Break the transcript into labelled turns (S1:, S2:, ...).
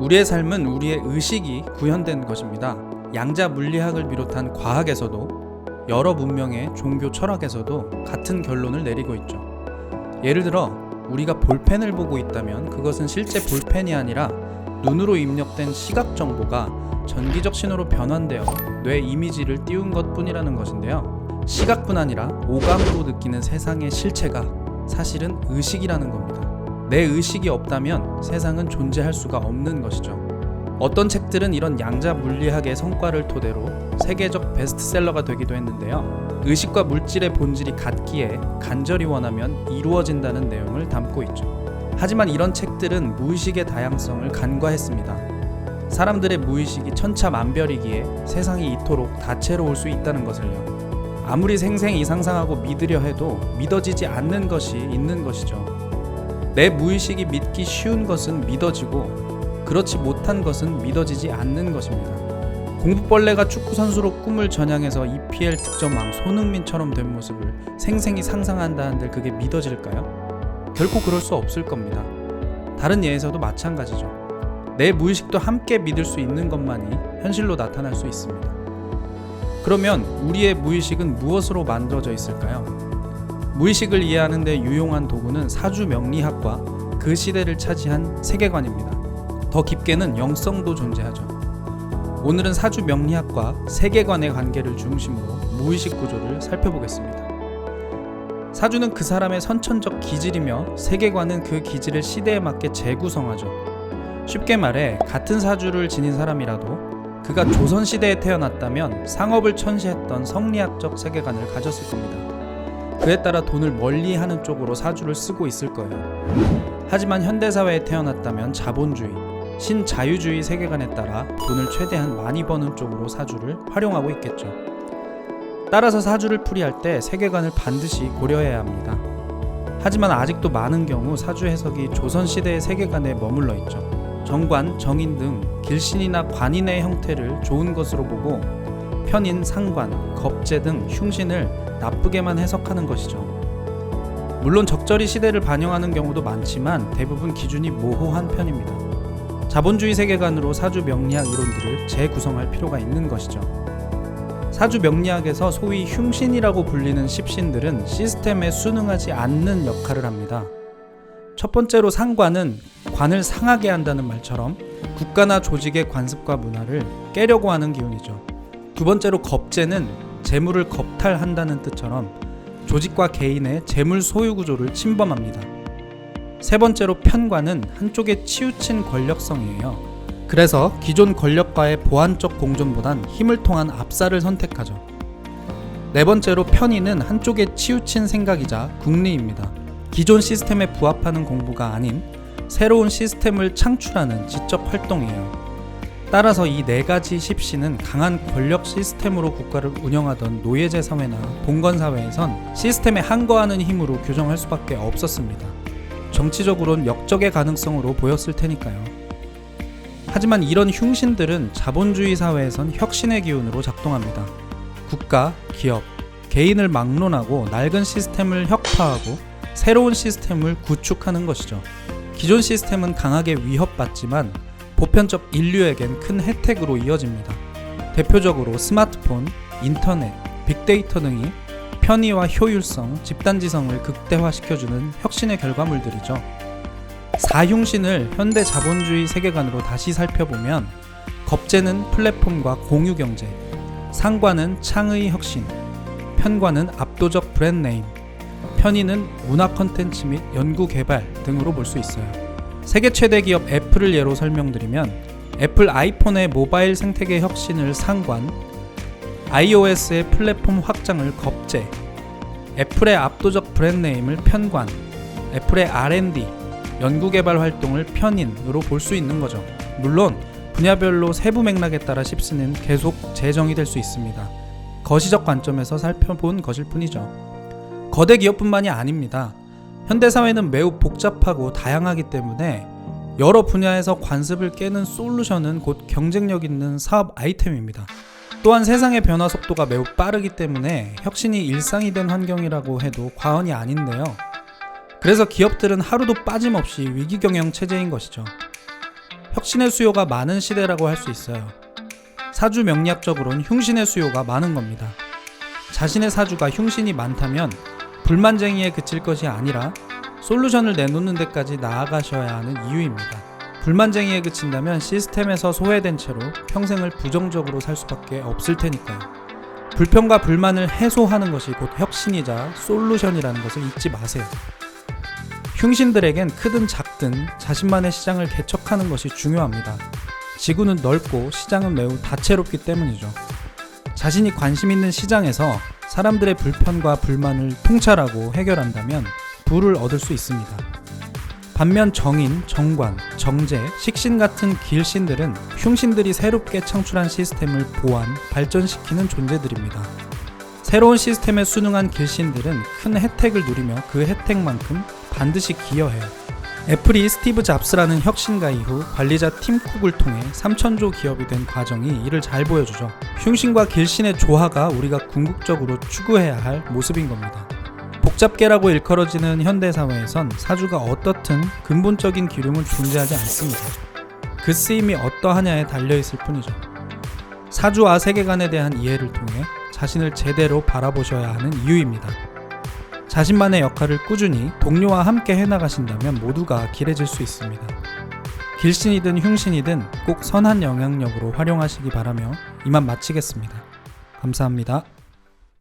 S1: 우리의 삶은 우리의 의식이 구현된 것입니다. 양자 물리학을 비롯한 과학에서도 여러 문명의 종교 철학에서도 같은 결론을 내리고 있죠. 예를 들어 우리가 볼펜을 보고 있다면 그것은 실제 볼펜이 아니라 눈으로 입력된 시각 정보가 전기적 신호로 변환되어 뇌 이미지를 띄운 것뿐이라는 것인데요. 시각뿐 아니라 오감으로 느끼는 세상의 실체가 사실은 의식이라는 겁니다. 내 의식이 없다면 세상은 존재할 수가 없는 것이죠. 어떤 책들은 이런 양자 물리학의 성과를 토대로 세계적 베스트셀러가 되기도 했는데요. 의식과 물질의 본질이 같기에 간절히 원하면 이루어진다는 내용을 담고 있죠. 하지만 이런 책들은 무의식의 다양성을 간과했습니다. 사람들의 무의식이 천차만별이기에 세상이 이토록 다채로울 수 있다는 것을요. 아무리 생생히 상상하고 믿으려 해도 믿어지지 않는 것이 있는 것이죠. 내 무의식이 믿기 쉬운 것은 믿어지고 그렇지 못한 것은 믿어지지 않는 것입니다. 공부벌레가 축구선수로 꿈을 전향해서 EPL 득점왕 손흥민처럼 된 모습을 생생히 상상한다 한들 그게 믿어질까요? 결코 그럴 수 없을 겁니다. 다른 예에서도 마찬가지죠. 내 무의식도 함께 믿을 수 있는 것만이 현실로 나타날 수 있습니다. 그러면 우리의 무의식은 무엇으로 만들어져 있을까요? 무의식을 이해하는 데 유용한 도구는 사주명리학과 그 시대를 차지한 세계관입니다. 더 깊게는 영성도 존재하죠. 오늘은 사주명리학과 세계관의 관계를 중심으로 무의식 구조를 살펴보겠습니다. 사주는 그 사람의 선천적 기질이며 세계관은 그 기질을 시대에 맞게 재구성하죠. 쉽게 말해 같은 사주를 지닌 사람이라도 그가 조선시대에 태어났다면 상업을 천시했던 성리학적 세계관을 가졌을 겁니다. 그에 따라 돈을 멀리하는 쪽으로 사주를 쓰고 있을 거예요. 하지만 현대사회에 태어났다면 자본주의, 신자유주의 세계관에 따라 돈을 최대한 많이 버는 쪽으로 사주를 활용하고 있겠죠. 따라서 사주를 풀이할 때 세계관을 반드시 고려해야 합니다. 하지만 아직도 많은 경우 사주 해석이 조선시대의 세계관에 머물러 있죠. 정관, 정인 등 길신이나 관인의 형태를 좋은 것으로 보고 편인, 상관, 겁재 등 흉신을 나쁘게만 해석하는 것이죠. 물론 적절히 시대를 반영하는 경우도 많지만 대부분 기준이 모호한 편입니다. 자본주의 세계관으로 사주 명리학 이론들을 재구성할 필요가 있는 것이죠. 사주 명리학에서 소위 흉신이라고 불리는 십신들은 시스템에 순응하지 않는 역할을 합니다. 첫 번째로 상관은 관을 상하게 한다는 말처럼 국가나 조직의 관습과 문화를 깨려고 하는 기운이죠. 두 번째로 겁재는 재물을 겁탈한다는 뜻처럼 조직과 개인의 재물 소유 구조를 침범합니다. 세 번째로 편관은 한쪽에 치우친 권력성이에요. 그래서 기존 권력과의 보완적 공존보단 힘을 통한 압살을 선택하죠. 네 번째로 편인은 한쪽에 치우친 생각이자 궁리입니다. 기존 시스템에 부합하는 공부가 아닌 새로운 시스템을 창출하는 지적 활동이에요. 따라서 이 네 가지 십신은 강한 권력 시스템으로 국가를 운영하던 노예제 사회나 봉건 사회에선 시스템에 항거하는 힘으로 규정할 수밖에 없었습니다. 정치적으론 역적의 가능성으로 보였을 테니까요. 하지만 이런 흉신들은 자본주의 사회에선 혁신의 기운으로 작동합니다. 국가, 기업, 개인을 막론하고 낡은 시스템을 혁파하고 새로운 시스템을 구축하는 것이죠. 기존 시스템은 강하게 위협받지만 보편적 인류에겐 큰 혜택으로 이어집니다. 대표적으로 스마트폰, 인터넷, 빅데이터 등이 편의와 효율성, 집단지성을 극대화시켜주는 혁신의 결과물들이죠. 사흉신을 현대 자본주의 세계관으로 다시 살펴보면 겁재는 플랫폼과 공유경제, 상관은 창의 혁신, 편관은 압도적 브랜드네임, 편의는 문화 콘텐츠 및 연구개발 등으로 볼 수 있어요. 세계 최대 기업 애플을 예로 설명드리면 애플 아이폰의 모바일 생태계 혁신을 상관, iOS의 플랫폼 확장을 겁재, 애플의 압도적 브랜드네임을 편관, 애플의 R&D, 연구개발 활동을 편인으로 볼 수 있는 거죠. 물론 분야별로 세부 맥락에 따라 십신은 계속 재정이 될 수 있습니다. 거시적 관점에서 살펴본 것일 뿐이죠. 거대 기업뿐만이 아닙니다. 현대사회는 매우 복잡하고 다양하기 때문에 여러 분야에서 관습을 깨는 솔루션은 곧 경쟁력 있는 사업 아이템입니다. 또한 세상의 변화 속도가 매우 빠르기 때문에 혁신이 일상이 된 환경이라고 해도 과언이 아닌데요. 그래서 기업들은 하루도 빠짐없이 위기경영 체제인 것이죠. 혁신의 수요가 많은 시대라고 할 수 있어요. 사주 명리학적으로는 흉신의 수요가 많은 겁니다. 자신의 사주가 흉신이 많다면 불만쟁이에 그칠 것이 아니라 솔루션을 내놓는 데까지 나아가셔야 하는 이유입니다. 불만쟁이에 그친다면 시스템에서 소외된 채로 평생을 부정적으로 살 수밖에 없을 테니까요. 불평과 불만을 해소하는 것이 곧 혁신이자 솔루션이라는 것을 잊지 마세요. 흉신들에겐 크든 작든 자신만의 시장을 개척하는 것이 중요합니다. 지구는 넓고 시장은 매우 다채롭기 때문이죠. 자신이 관심 있는 시장에서 사람들의 불편과 불만을 통찰하고 해결한다면 부를 얻을 수 있습니다. 반면 정인, 정관, 정제, 식신 같은 길신들은 흉신들이 새롭게 창출한 시스템을 보완, 발전시키는 존재들입니다. 새로운 시스템에 순응한 길신들은 큰 혜택을 누리며 그 혜택만큼 반드시 기여해요. 애플이 스티브 잡스라는 혁신가 이후 관리자 팀 쿡을 통해 3천조 기업이 된 과정이 이를 잘 보여주죠. 흉신과 길신의 조화가 우리가 궁극적으로 추구해야 할 모습인 겁니다. 복잡계라고 일컬어지는 현대사회에선 사주가 어떻든 근본적인 기lum은 존재하지 않습니다. 그 쓰임이 어떠하냐에 달려있을 뿐이죠. 사주와 세계관에 대한 이해를 통해 자신을 제대로 바라보셔야 하는 이유입니다. 자신만의 역할을 꾸준히 동료와 함께 해나가신다면 모두가 길해질 수 있습니다. 길신이든 흉신이든 꼭 선한 영향력으로 활용하시기 바라며 이만 마치겠습니다. 감사합니다.